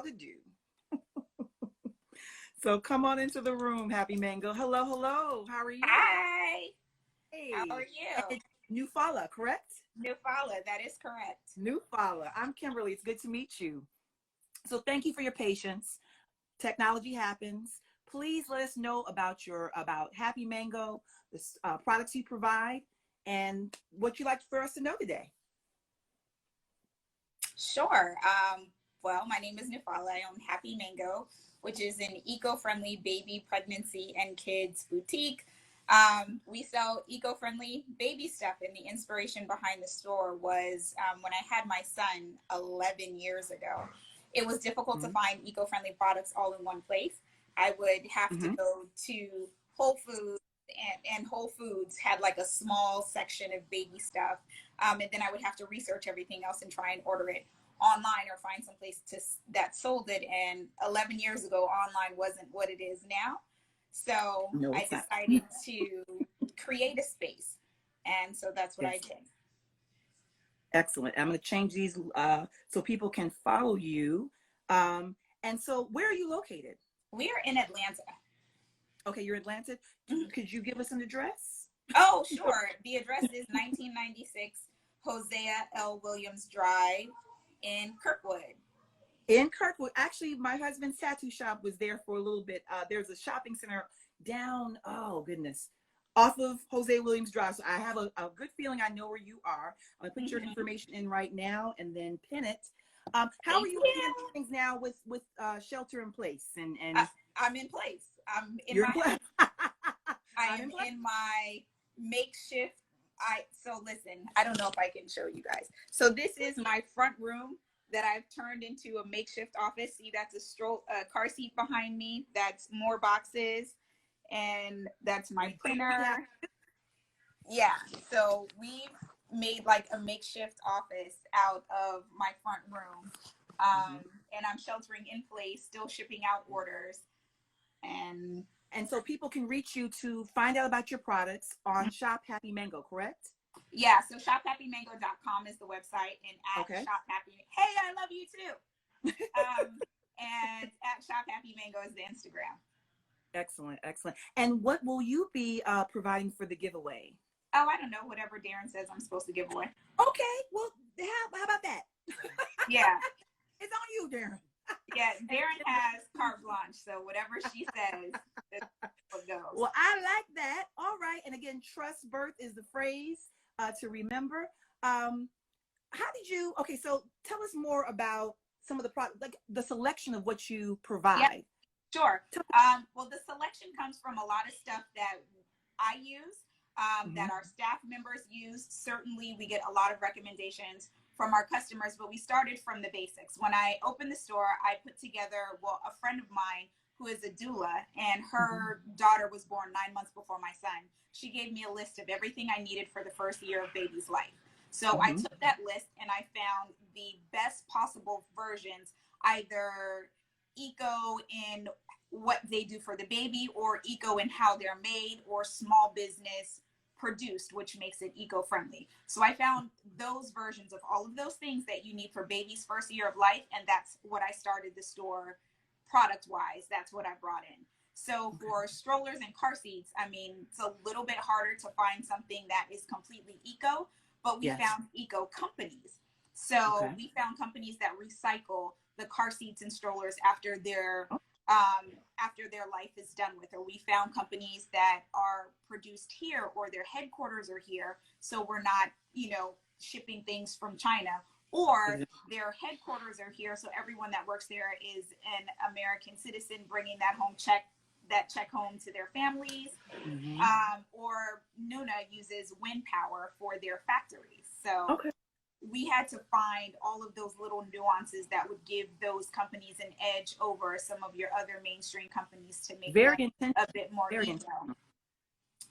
to do. So come on into the room, Happy Mango. Hello, hello. How are you? Hi. How are Hey. And you? it's Phnewfula, correct? Phnewfula, that is correct. Phnewfula. I'm Kimberly. It's good to meet you. So thank you for your patience. Technology happens. Please let us know about Happy Mango, the products you provide, and what you'd like for us to know today. Sure. Well, my name is Phnewfula. I own Happy Mango, which is an eco-friendly baby, pregnancy, and kids boutique. We sell eco-friendly baby stuff, and the inspiration behind the store was when I had my son 11 years ago. It was difficult to find eco-friendly products all in one place. I would have to go to Whole Foods, and Whole Foods had like a small section of baby stuff. And then I would have to research everything else and try and order it online or find some place that sold it. And 11 years ago, online wasn't what it is now. So No, I it's not. decided to create a space. And so that's what I did. Excellent. I'm going to change these so people can follow you. And so where are you located? We are in Atlanta. Okay, you're in Atlanta. Could you give us an address? Oh, sure. The address is 1996 Hosea L. Williams Drive in Kirkwood. In Kirkwood. Actually, my husband's tattoo shop was there for a little bit. There's a shopping center down, oh goodness, off of Hosea Williams Drive. So I have a good feeling I know where you are. I'm going to put your information in right now and then pin it. How are you handling things now with shelter in place? And I'm in place. I'm in my makeshift. So listen, I don't know if I can show you guys. So this is my front room that I've turned into a makeshift office. See, that's a car seat behind me. That's more boxes, and that's my printer. Yeah. So we've made like a makeshift office out of my front room, and I'm sheltering in place, still shipping out orders, and so people can reach you to find out about your products on Shop Happy Mango, correct? Yeah, so shophappymango.com is the website, and at Shop Happy, hey, I love you too. And at Shop Happy Mango is the Instagram. Excellent, excellent. And what will you be providing for the giveaway? Oh, I don't know, whatever Darren says I'm supposed to give away. Okay, well, how about that? Yeah. It's on you, Darren. Yeah, Darren has carte blanche, so whatever she says, that's what goes. Well, I like that. All right, and again, trust birth is the phrase to remember. How did you? Okay, so tell us more about some of the product, like the selection of what you provide. Yeah, sure. Well, the selection comes from a lot of stuff that I use, that our staff members use. Certainly, we get a lot of recommendations from our customers, but we started from the basics. When I opened the store, I put together, a friend of mine who is a doula, and her daughter was born 9 months before my son. She gave me a list of everything I needed for the first year of baby's life. So I took that list and I found the best possible versions, either eco in what they do for the baby, or eco in how they're made, or small business produced, which makes it eco-friendly. So I found those versions of all of those things that you need for baby's first year of life, and that's what I started the store product-wise. That's what I brought in. So for strollers and car seats, I mean, it's a little bit harder to find something that is completely eco, but we found eco companies. So we found companies that recycle the car seats and strollers after their life is done with, or we found companies that are produced here, or their headquarters are here, so we're not, shipping things from China, or their headquarters are here, so everyone that works there is an American citizen, bringing that check home to their families. Or Nuna uses wind power for their factories. So we had to find all of those little nuances that would give those companies an edge over some of your other mainstream companies to make them a bit more eco.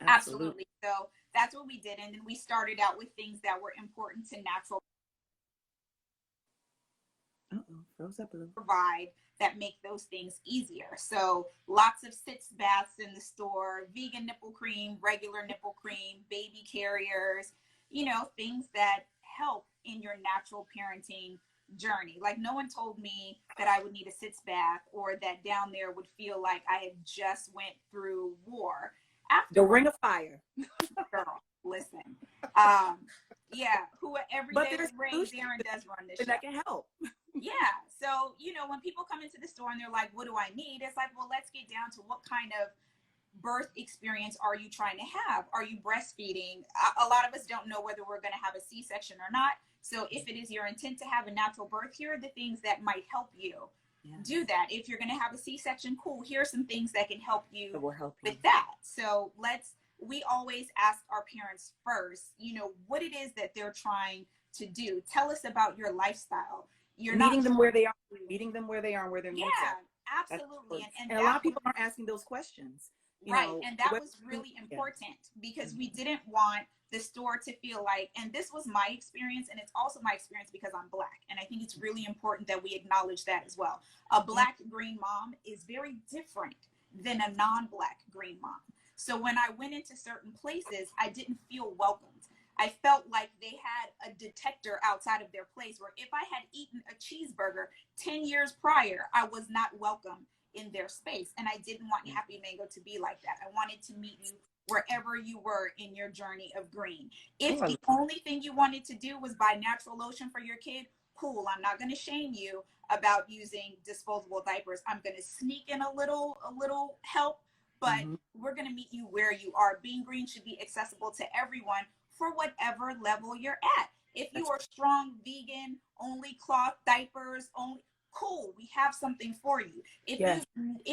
Absolutely. So that's what we did. And then we started out with things that were important to natural provide, that make those things easier. So lots of sitz baths in the store, vegan nipple cream, regular nipple cream, baby carriers, things that help in your natural parenting journey. Like no one told me that I would need a sitz bath or that down there would feel like I had just went through war. The Ring of Fire. Girl, listen. Yeah, who every But day there's with rain, Darren does run this show. that can help. Yeah. So, you know, when people come into the store and they're like, what do I need? It's like, well, let's get down to what kind of birth experience are you trying to have? Are you breastfeeding? A lot of us don't know whether we're going to have a C-section or not. So if it is your intent to have a natural birth, here are the things that might help you do that. If you're going to have a C-section, cool. Here are some things that can help you with that. So we always ask our parents first, you know, what it is that they're trying to do. Tell us about your lifestyle. You're meeting them where they are, meeting them where they are and where they're needs are. Yeah, absolutely. And a lot of people aren't asking those questions. Right. And that was really important because we didn't want the store to feel like, and this was my experience, and it's also my experience because I'm Black. And I think it's really important that we acknowledge that as well. A Black green mom is very different than a non-Black green mom. So when I went into certain places, I didn't feel welcomed. I felt like they had a detector outside of their place where if I had eaten a cheeseburger 10 years prior, I was not welcome in their space. And I didn't want Happy Mango to be like that. I wanted to meet you wherever you were in your journey of green. If the only thing you wanted to do was buy natural lotion for your kid, cool. I'm not going to shame you about using disposable diapers. I'm going to sneak in a little help, but we're going to meet you where you are. Being green should be accessible to everyone for whatever level you're at. If you are strong, vegan, only cloth diapers, only, cool, we have something for you. If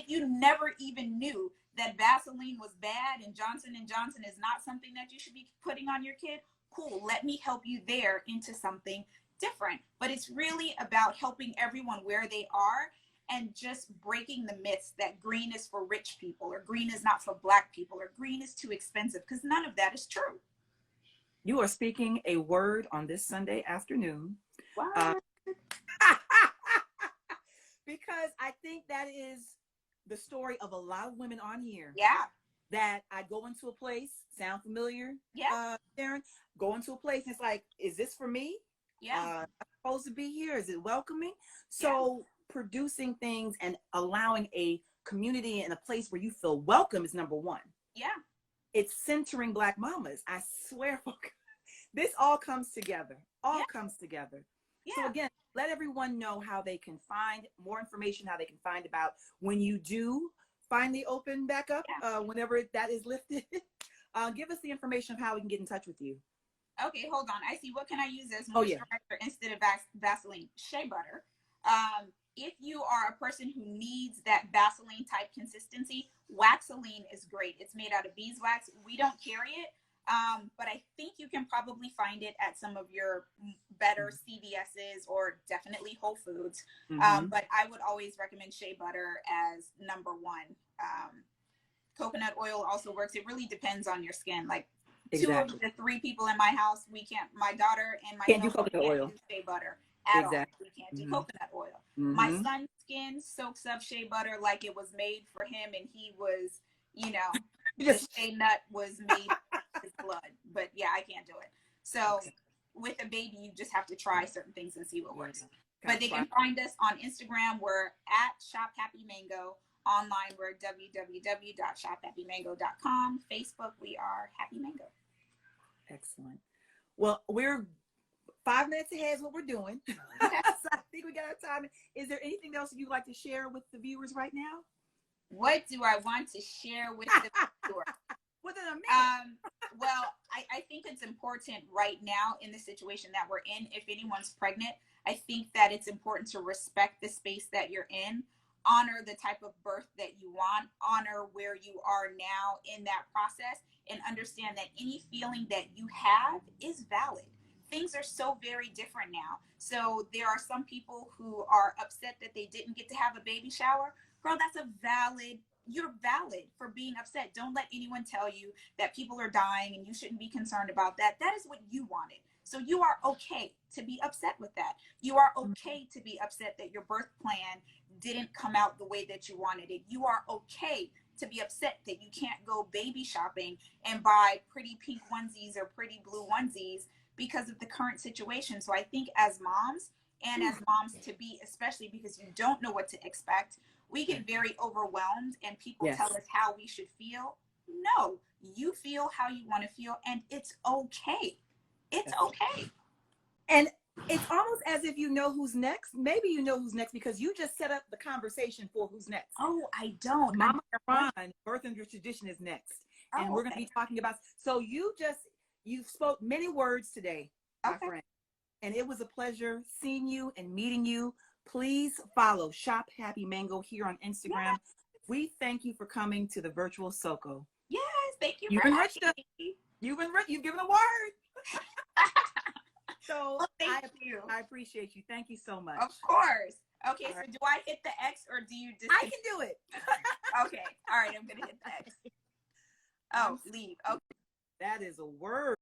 you never even knew that Vaseline was bad and Johnson & Johnson is not something that you should be putting on your kid, cool, let me help you there into something different. But it's really about helping everyone where they are and just breaking the myths that green is for rich people or green is not for Black people or green is too expensive, because none of that is true. You are speaking a word on this Sunday afternoon. Wow. Because I think that is the story of a lot of women on here. Yeah. That I go into a place, sound familiar? Yeah. Darren, go into a place and it's like, is this for me? Yeah. I'm supposed to be here? Is it welcoming? So producing things and allowing a community and a place where you feel welcome is number one. Yeah. It's centering Black mamas. I swear, this all comes together. Comes together. Yeah. So again, let everyone know how they can find more information, how they can find about when you do finally open back up, whenever that is lifted. Give us the information of how we can get in touch with you. Okay, hold on. I see. What can I use as moisturizer instead of Vaseline? Shea butter. If you are a person who needs that Vaseline type consistency, Waxaline is great. It's made out of beeswax. We don't carry it, but I think you can probably find it at some of your better CVS's or definitely Whole Foods. But I would always recommend shea butter as number one. Coconut oil also works. It really depends on your skin. Like two of the three people in my house, my daughter and my son can't do shea butter at all. We can't do coconut oil. My son's skin soaks up shea butter like it was made for him, and he was, the shea nut was made with his blood. But yeah, I can't do it. So with a baby, you just have to try certain things and see what works. But they can find us on Instagram. We're at Shop Happy Mango. Online, we're www.shophappymango.com. Facebook, we are Happy Mango. Excellent. Well, we're 5 minutes ahead is what we're doing. So I think we got our time. Is there anything else you'd like to share with the viewers right now? What do I want to share with the viewers? Within a minute. Well, I think it's important right now in the situation that we're in. If anyone's pregnant, I think that it's important to respect the space that you're in. Honor the type of birth that you want, honor where you are now in that process, and understand that any feeling that you have is valid. Things are so very different now. So there are some people who are upset that they didn't get to have a baby shower. Girl, you're valid for being upset. Don't let anyone tell you that people are dying and you shouldn't be concerned about that. That is what you wanted. So you are okay to be upset with that. You are okay to be upset that your birth plan didn't come out the way that you wanted it. You are okay to be upset that you can't go baby shopping and buy pretty pink onesies or pretty blue onesies because of the current situation. So I think as moms, and as moms to be, especially because you don't know what to expect. We get very overwhelmed and people Yes. tell us how we should feel. No, you feel how you want to feel, and it's okay. It's okay. And it's almost as if you know who's next. Maybe you know who's next because you just set up the conversation for who's next. Oh, I don't. Mama Ron, Birth Under Tradition is next. And we're going to be talking about, so you spoke many words today, my friend. And it was a pleasure seeing you and meeting you. Please follow Shop Happy Mango here on Instagram. Yes. We thank you for coming to the virtual SoKo. Yes, thank you. You've enriched us. You've given a word. So well, thank you. I appreciate you. Thank you so much. Of course. Okay, so do I hit the X or do you just? I can do it. Okay. All right, I'm gonna hit the X. Oh, leave. Okay. That is a word.